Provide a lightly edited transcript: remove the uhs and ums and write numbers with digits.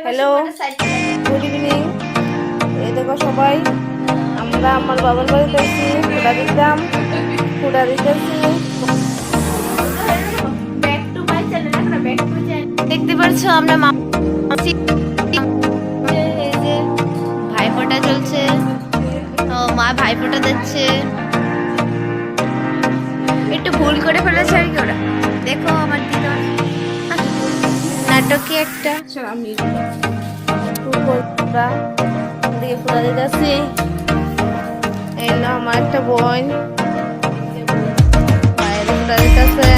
Hello, good evening. এই দেখো সবাই, আমরা আমার বাবার বাড়িতে আছি, ফুটা দিতেছি। দেখতে পাচ্ছ আমরা এই যে ভাইফোঁটা চলছে, ও মা ভাইফোঁটা দিচ্ছে। একটু ভুল করে ফেলেছে আর কি ওরা। দেখো আমার দিদা নাটকে একটা দিয়ে ফুটা দিতেছি। এই না আমার একটা বোন বাইরে ফুটা দিতেছে।